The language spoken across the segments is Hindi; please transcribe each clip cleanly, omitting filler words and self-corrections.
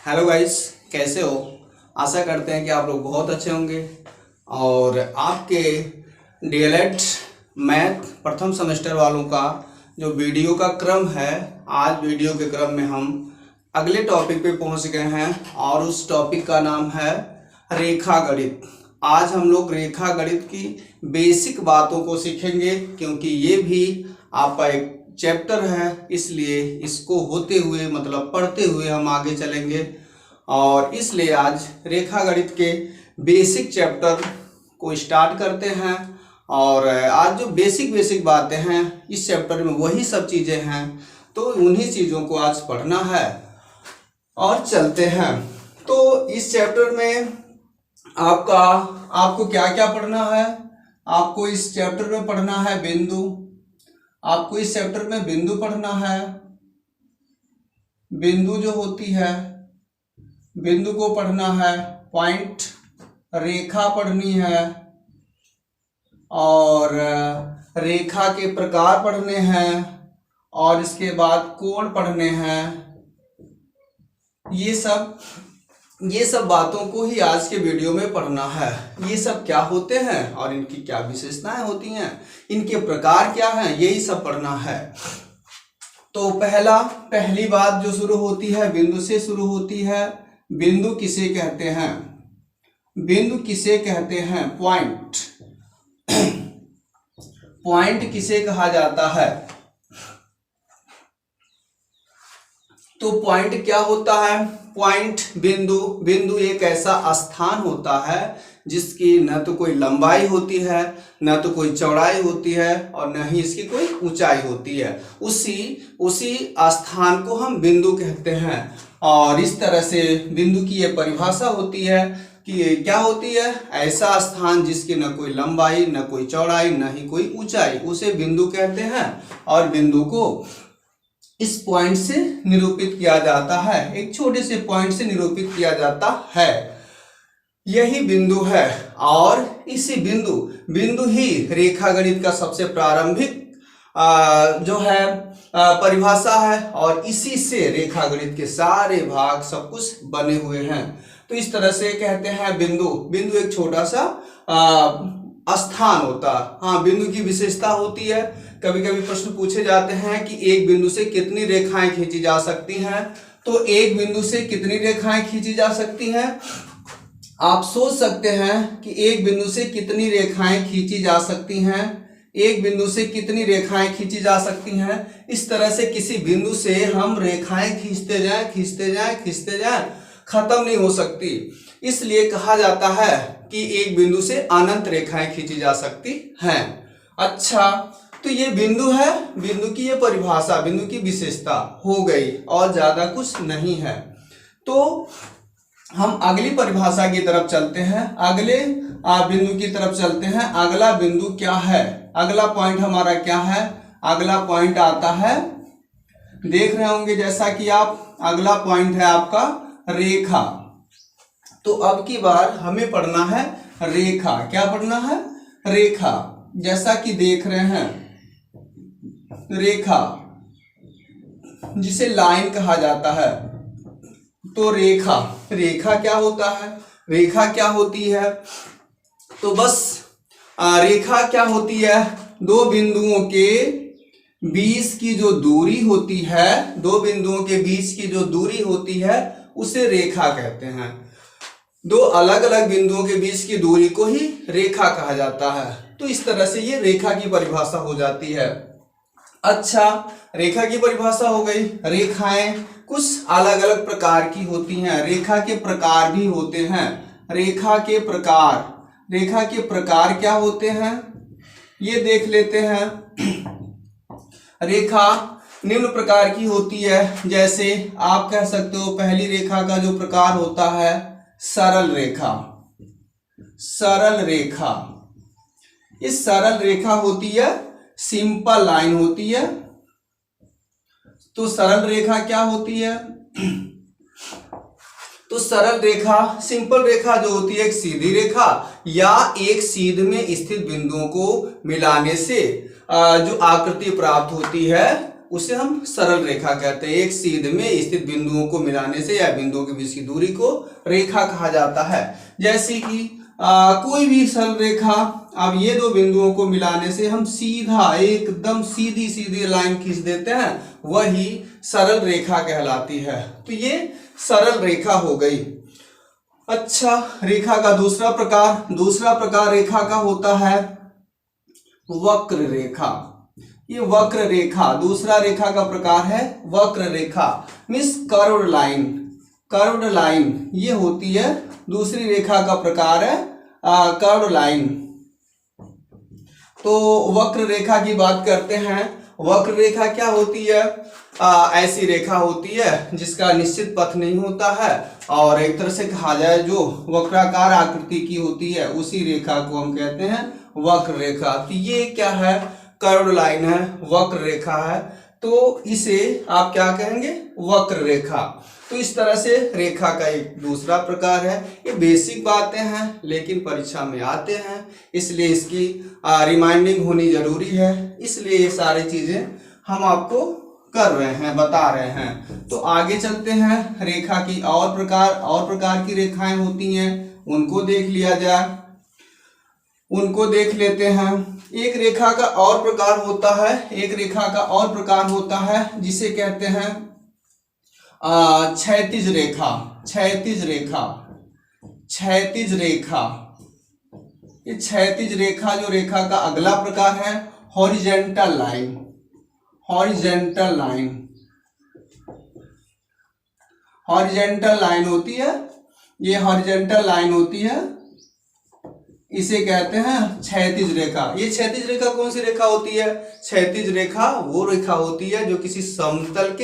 हेलो गाइस, कैसे हो। आशा करते हैं कि आप लोग बहुत अच्छे होंगे। और आपके डीएलएड मैथ प्रथम सेमेस्टर वालों का जो वीडियो का क्रम है, आज वीडियो के क्रम में हम अगले टॉपिक पे पहुंच गए हैं और उस टॉपिक का नाम है रेखा गणित। आज हम लोग रेखा गणित की बेसिक बातों को सीखेंगे, क्योंकि ये भी आपका एक चैप्टर है, इसलिए इसको होते हुए मतलब पढ़ते हुए हम आगे चलेंगे। और इसलिए आज रेखा गणित के बेसिक चैप्टर को स्टार्ट करते हैं। और आज जो बेसिक बातें हैं इस चैप्टर में वही सब चीज़ें हैं, तो उन्हीं चीज़ों को आज पढ़ना है और चलते हैं। तो इस चैप्टर में आपको क्या क्या पढ़ना है। आपको इस चैप्टर में पढ़ना है बिंदु। आपको इस चैप्टर में बिंदु पढ़ना है। बिंदु जो होती है, बिंदु को पढ़ना है। पॉइंट, रेखा पढ़नी है और रेखा के प्रकार पढ़ने हैं और इसके बाद कोण पढ़ने हैं। ये सब बातों को ही आज के वीडियो में पढ़ना है। ये सब क्या होते हैं और इनकी क्या विशेषताएं होती हैं, इनके प्रकार क्या हैं, यही सब पढ़ना है। तो पहली बात जो शुरू होती है बिंदु से शुरू होती है। बिंदु किसे कहते हैं? बिंदु किसे कहते हैं? पॉइंट। पॉइंट किसे कहा जाता है? तो पॉइंट क्या होता है? पॉइंट बिंदु एक ऐसा स्थान होता है जिसकी न तो कोई लंबाई होती है, न तो कोई चौड़ाई होती है और न ही इसकी कोई ऊंचाई होती है। उसी स्थान को हम बिंदु कहते हैं। और इस तरह से बिंदु की ये परिभाषा होती है कि क्या होती है? ऐसा स्थान जिसकी न कोई लंबाई, न कोई चौड़ाई, न ही कोई ऊंचाई, उसे बिंदु कहते हैं। और बिंदु को इस पॉइंट से निरूपित किया जाता है, एक छोटे से पॉइंट से निरूपित किया जाता है। यही बिंदु है और इसी बिंदु ही रेखा गणित का सबसे प्रारंभिक जो है परिभाषा है और इसी से रेखा गणित के सारे भाग सब कुछ बने हुए हैं। तो इस तरह से कहते हैं बिंदु एक छोटा सा स्थान होता है। हाँ, बिंदु की विशेषता होती है। कभी कभी प्रश्न पूछे जाते हैं कि एक बिंदु से कितनी रेखाएं खींची जा सकती हैं। तो एक बिंदु से कितनी रेखाएं खींची जा सकती हैं? आप सोच सकते हैं कि एक बिंदु से कितनी रेखाएं खींची जा सकती हैं। एक बिंदु से कितनी रेखाएं खींची जा सकती हैं। इस तरह से किसी बिंदु से हम रेखाएं खींचते जाएं, खत्म नहीं हो सकती। इसलिए कहा जाता है कि एक बिंदु से अनंत रेखाएं खींची जा सकती हैं। अच्छा, तो ये बिंदु है, बिंदु की ये परिभाषा, बिंदु की विशेषता हो गई और ज्यादा कुछ नहीं है। तो हम अगली परिभाषा की तरफ चलते हैं, अगले बिंदु की तरफ चलते हैं। अगला बिंदु क्या है? अगला पॉइंट हमारा क्या है? अगला पॉइंट आता है, देख रहे होंगे जैसा कि आप, अगला पॉइंट है आपका रेखा। तो अब की बार हमें पढ़ना है रेखा। क्या पढ़ना है? रेखा। जैसा कि देख रहे हैं, रेखा जिसे लाइन कहा जाता है। तो रेखा क्या होता है? रेखा क्या होती है? तो बस रेखा क्या होती है? दो बिंदुओं के बीच की जो दूरी होती है, दो बिंदुओं के बीच की जो दूरी होती है उसे रेखा कहते हैं। दो अलग अलग बिंदुओं के बीच की दूरी को ही रेखा कहा जाता है। तो इस तरह से ये रेखा की परिभाषा हो जाती है। अच्छा, रेखा की परिभाषा हो गई। रेखाएं कुछ अलग अलग प्रकार की होती हैं। रेखा के प्रकार भी होते हैं। रेखा के प्रकार क्या होते हैं ये देख लेते हैं। रेखा निम्न प्रकार की होती है। जैसे आप कह सकते हो, पहली रेखा का जो प्रकार होता है सरल रेखा। इस सरल रेखा होती है, सिंपल लाइन होती है। तो सरल रेखा क्या होती है? तो सरल रेखा, सिंपल रेखा जो होती है एक सीधी रेखा या एक सीध में स्थित बिंदुओं को मिलाने से जो आकृति प्राप्त होती है उसे हम सरल रेखा कहते हैं। एक सीध में स्थित बिंदुओं को मिलाने से या बिंदुओं के बीच की दूरी को रेखा कहा जाता है। जैसे कि कोई भी सरल रेखा, अब ये दो बिंदुओं को मिलाने से हम सीधा एकदम सीधी सीधी लाइन खींच देते हैं, वही सरल रेखा कहलाती है। तो ये सरल रेखा हो गई। अच्छा, रेखा का दूसरा प्रकार रेखा का होता है वक्र रेखा। ये वक्र रेखा दूसरा रेखा का प्रकार है। वक्र रेखा means curved line. Curved line ये होती है दूसरी रेखा का प्रकार है कर्व्ड लाइन। तो वक्र रेखा की बात करते हैं। वक्र रेखा क्या होती है? ऐसी रेखा होती है जिसका निश्चित पथ नहीं होता है और एक तरह से कहा जाए जो वक्राकार आकृति की होती है, उसी रेखा को हम कहते हैं वक्र रेखा। तो ये क्या है? कर्व्ड लाइन है, वक्र रेखा है, तो इसे आप क्या कहेंगे? वक्र रेखा। तो इस तरह से रेखा का एक दूसरा प्रकार है। ये बेसिक बातें हैं लेकिन परीक्षा में आते हैं, इसलिए इसकी रिमाइंडिंग होनी जरूरी है। इसलिए ये सारी चीजें हम आपको कर रहे हैं, बता रहे हैं। तो आगे चलते हैं। रेखा की और प्रकार की रेखाएं होती हैं, उनको देख लिया जाए, उनको देख लेते हैं। एक रेखा का और प्रकार होता है जिसे कहते हैं क्षैतिज रेखा। ये क्षैतिज रेखा जो रेखा का अगला प्रकार है हॉरिजेंटल लाइन। हॉरिजेंटल लाइन होती है, ये हॉरिजेंटल लाइन होती है, इसे कहते हैं क्षैतिज रेखा। ये क्षैतिज रेखा कौन सी रेखा होती है? क्षैतिज रेखा वो रेखा होती है जो किसी समतल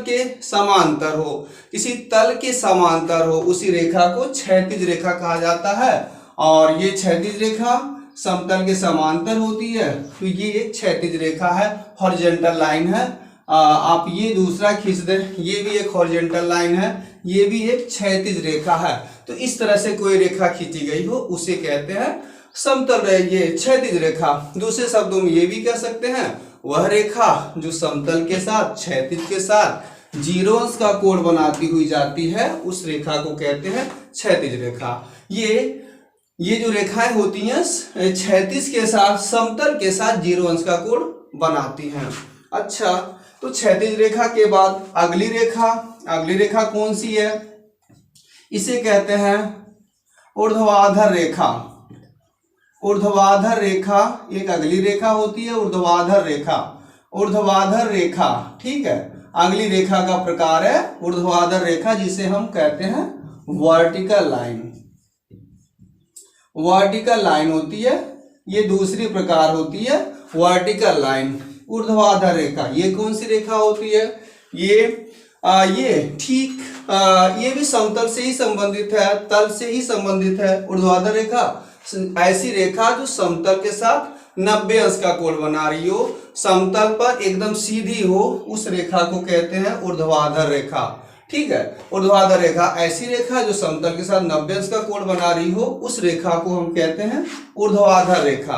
के समांतर हो, किसी तल के समांतर हो, उसी रेखा को क्षैतिज रेखा कहा जाता है। और ये क्षैतिज रेखा समतल के समांतर होती है, तो ये एक क्षैतिज रेखा है, हॉरिजेंटल लाइन है। आप ये दूसरा खींच दें, ये भी एक हॉरिजेंटल लाइन है, ये भी एक क्षैतिज रेखा है। तो इस तरह से कोई रेखा खींची गई हो उसे कहते हैं समतल ये क्षैतिज रेखा। दूसरे शब्दों में ये भी कह सकते हैं वह रेखा जो समतल के साथ क्षैतिज के साथ 0 अंश का कोण बनाती हुई जाती है, उस रेखा को कहते हैं क्षैतिज रेखा। ये जो रेखाएं होती हैं क्षैतिज के साथ समतल के साथ 0 अंश का कोण बनाती हैं। अच्छा, तो क्षैतिज रेखा के बाद अगली रेखा कौन सी है? इसे कहते हैं ऊर्ध्वाधर रेखा। ऊर्ध्वाधर रेखा एक अगली रेखा होती है, ऊर्ध्वाधर रेखा। ठीक है, अगली रेखा का प्रकार है ऊर्ध्वाधर रेखा, जिसे हम कहते हैं वर्टिकल लाइन। वर्टिकल लाइन होती है, ये दूसरी प्रकार होती है वर्टिकल लाइन। ऊर्ध्वाधर रेखा ये कौन सी रेखा होती है? ये भी समतल से ही संबंधित है, तल से ही संबंधित है। ऊर्ध्वाधर रेखा ऐसी रेखा जो समतल के साथ 90 अंश का कोण बना रही हो, समतल पर एकदम सीधी हो, उस रेखा को कहते हैं ऊर्ध्वाधर रेखा। ठीक है, ऊर्ध्वाधर रेखा ऐसी रेखा जो समतल के साथ 90 अंश का कोण बना रही हो, उस रेखा को हम कहते हैं ऊर्ध्वाधर रेखा।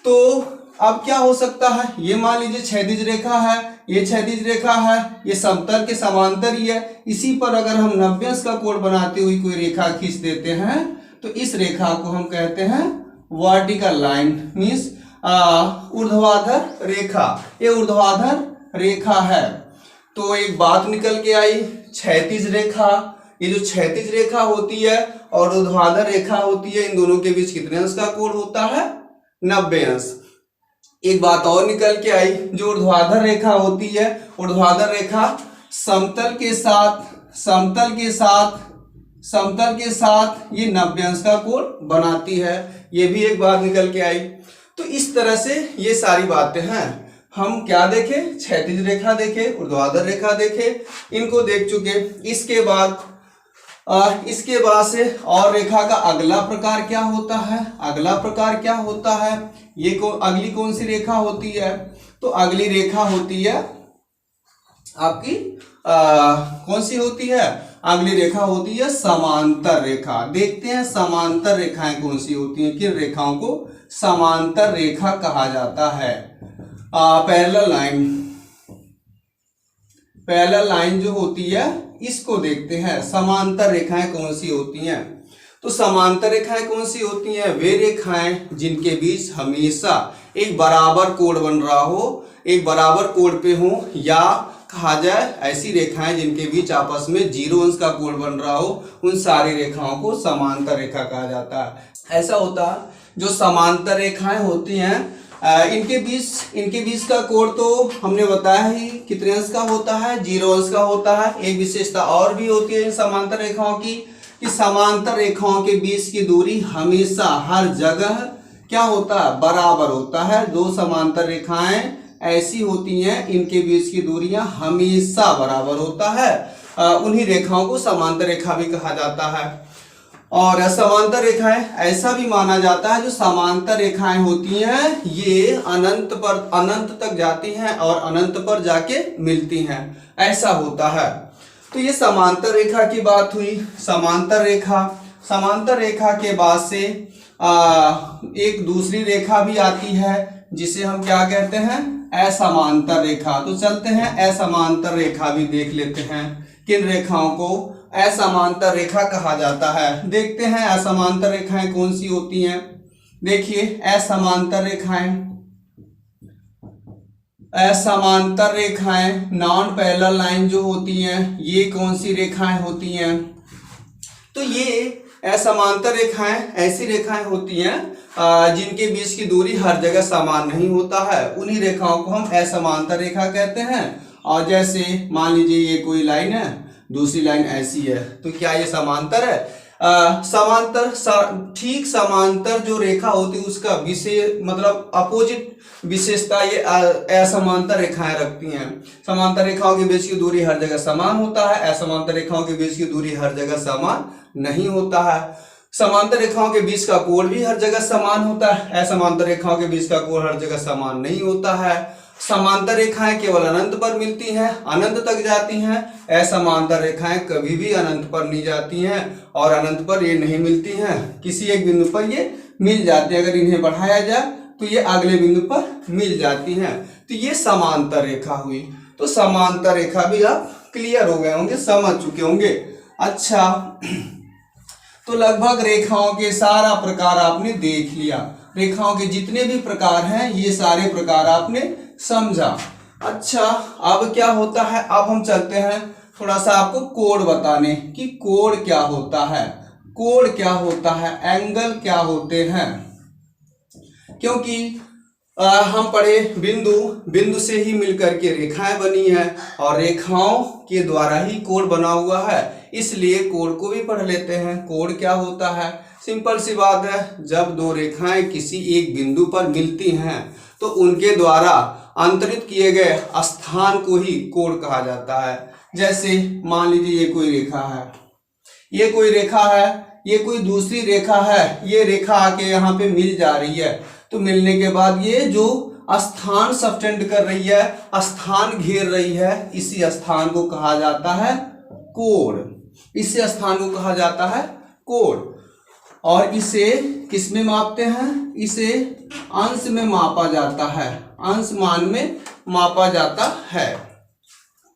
तो अब क्या हो सकता है? ये मान लीजिए क्षैतिज रेखा है, ये क्षैतिज रेखा है, ये समतल के समांतर ही है, इसी पर अगर हम 90 अंश का कोण बनाती हुई कोई रेखा खींच देते हैं तो इस रेखा को हम कहते हैं वर्टिकल लाइन मीन्स ऊर्ध्वाधर रेखा। ये ऊर्ध्वाधर रेखा है। तो एक बात निकल के आई, क्षैतिज रेखा, ये जो क्षैतिज रेखा होती है और ऊर्ध्वाधर रेखा होती है, इन दोनों के बीच कितने अंश का कोण होता है? 90 अंश। एक बात और निकल के आई, जो ऊर्ध्वाधर रेखा होती है, ऊर्ध्वाधर रेखा समतल के साथ ये 90 अंश का कोण बनाती है, ये भी एक बात निकल के आई। तो इस तरह से ये सारी बातें हैं। हम क्या देखे? क्षैतिज रेखा देखे, ऊर्ध्वाधर रेखा देखे, इनको देख चुके। इसके बाद से और रेखा का अगला प्रकार क्या होता है? ये अगली कौन सी रेखा होती है? तो अगली रेखा होती है आपकी कौन सी होती है? अगली रेखा होती है समांतर रेखा। देखते हैं समांतर रेखाएं कौन सी होती हैं, किन रेखाओं को समांतर रेखा कहा जाता है। पैरेलल लाइन, पैरेलल लाइन जो होती है इसको देखते हैं। समांतर रेखाएं कौन सी होती हैं? तो समांतर रेखाएं कौन सी होती हैं? वे रेखाएं जिनके बीच हमेशा एक बराबर कोण बन रहा हो, एक बराबर कोण पे हो, या कहा जाए ऐसी रेखाएं जिनके बीच आपस में 0 अंश का कोण बन रहा हो, उन सारी रेखाओं को समांतर रेखा कहा जाता है। ऐसा होता है जो समांतर रेखाएं होती हैं इनके बीच का कोण तो हमने बताया ही कितने अंश का होता है, 0 अंश का होता है। एक विशेषता और भी होती है इन समांतर रेखाओं की कि समांतर रेखाओं के बीच की दूरी हमेशा हर जगह क्या होता है? बराबर होता है। दो समांतर रेखाएं ऐसी होती हैं इनके बीच की दूरियां हमेशा बराबर होता है, उन्हीं रेखाओं को समांतर रेखा भी कहा जाता है। और समांतर रेखाएं ऐसा भी माना जाता है जो समांतर रेखाएं होती हैं ये अनंत तक जाती हैं और अनंत पर जाके मिलती हैं, ऐसा होता है। तो ये समांतर रेखा की बात हुई। समांतर रेखा के बाद से एक दूसरी रेखा भी आती है जिसे हम क्या कहते हैं? असमांतर रेखा। तो चलते हैं असमांतर रेखा भी देख लेते हैं। किन रेखाओं को असमांतर रेखा कहा जाता है? देखते हैं असमांतर रेखाएं कौन सी होती हैं। देखिए असमांतर रेखाएं नॉन पैरेलल लाइन जो होती हैं ये कौन सी रेखाएं होती हैं? तो ये असमांतर रेखाएं ऐसी रेखाएं होती हैं जिनके बीच की दूरी हर जगह समान नहीं होता है, उन्हीं रेखाओं को हम असमांतर रेखा कहते हैं। और जैसे मान लीजिए ये कोई लाइन है, दूसरी लाइन ऐसी है, तो क्या ये समांतर है? ठीक समांतर जो रेखा होती है उसका विशेष मतलब अपोजिट विशेषता ये असमांतर रेखाएं रखती हैं। समांतर रेखाओं के बीच की दूरी हर जगह समान होता है, असमांतर रेखाओं के बीच की दूरी हर जगह समान नहीं होता है। समांतर रेखाओं के बीच का कोण भी हर जगह समान होता है, असमांतर रेखाओं के बीच का कोण हर जगह समान नहीं होता है। समांतर रेखाएं केवल अनंत पर मिलती हैं, अनंत तक जाती हैं। असमांतर रेखाएं कभी भी अनंत पर नहीं जाती हैं और अनंत पर ये नहीं मिलती हैं, किसी एक बिंदु पर ये मिल जाती है। अगर इन्हें बढ़ाया जाए तो ये अगले बिंदु पर मिल जाती हैं। तो ये समांतर रेखा हुई। तो समांतर रेखा भी आप क्लियर हो गए होंगे, समझ चुके होंगे। अच्छा, तो लगभग रेखाओं के सारा प्रकार आपने देख लिया। रेखाओं के जितने भी प्रकार हैं ये सारे प्रकार आपने समझा। अच्छा, अब क्या होता है? अब हम चलते हैं थोड़ा सा आपको कोण बताने कि कोण क्या होता है, कोण क्या होता है, एंगल क्या होते हैं। क्योंकि हम पढ़े बिंदु से ही मिलकर के रेखाएं बनी है और रेखाओं के द्वारा ही कोण बना हुआ है, इसलिए कोण को भी पढ़ लेते हैं। कोण क्या होता है? सिंपल सी बात है, जब दो रेखाएं किसी एक बिंदु पर मिलती हैं तो उनके द्वारा अंतरित किए गए स्थान को ही कोण कहा जाता है। जैसे मान लीजिए ये कोई रेखा है, ये कोई रेखा है, ये कोई दूसरी रेखा है, ये रेखा आके यहाँ पे मिल जा रही है, तो मिलने के बाद ये जो स्थान सबटेंड कर रही है, स्थान घेर रही है, इसी स्थान को कहा जाता है कोण। इसी स्थान को कहा जाता है कोण। और इसे किस में मापते हैं? इसे अंश में मापा जाता है, अंश मान में मापा जाता है।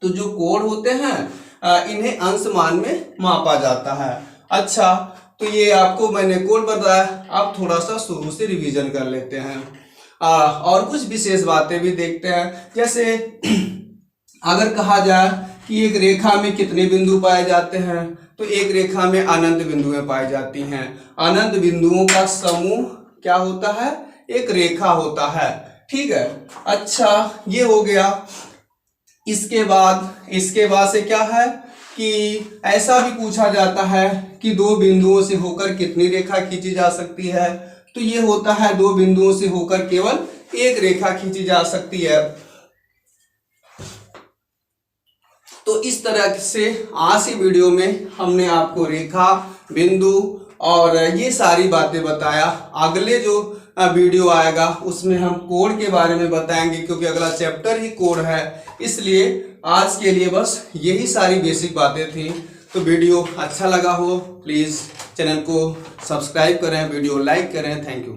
तो जो कोण होते हैं इन्हें अंश मान में मापा जाता है। अच्छा, तो ये आपको मैंने कोण बताया। अब थोड़ा सा शुरू से रिवीजन कर लेते हैं और कुछ विशेष बातें भी देखते हैं। जैसे अगर कहा जाए कि एक रेखा में कितने बिंदु पाए जाते हैं, तो एक रेखा में अनंत बिंदुएं पाई जाती हैं। अनंत बिंदुओं का समूह क्या होता है? एक रेखा होता है। ठीक है, अच्छा ये हो गया। इसके बाद से क्या है कि ऐसा भी पूछा जाता है कि दो बिंदुओं से होकर कितनी रेखा खींची जा सकती है, तो ये होता है दो बिंदुओं से होकर केवल एक रेखा खींची जा सकती है। तो इस तरह से आज की वीडियो में हमने आपको रेखा, बिंदु और ये सारी बातें बताया। अगले जो वीडियो आएगा उसमें हम कोण के बारे में बताएंगे, क्योंकि अगला चैप्टर ही कोण है। इसलिए आज के लिए बस यही सारी बेसिक बातें थी। तो वीडियो अच्छा लगा हो प्लीज़ चैनल को सब्सक्राइब करें, वीडियो लाइक करें। Thank you.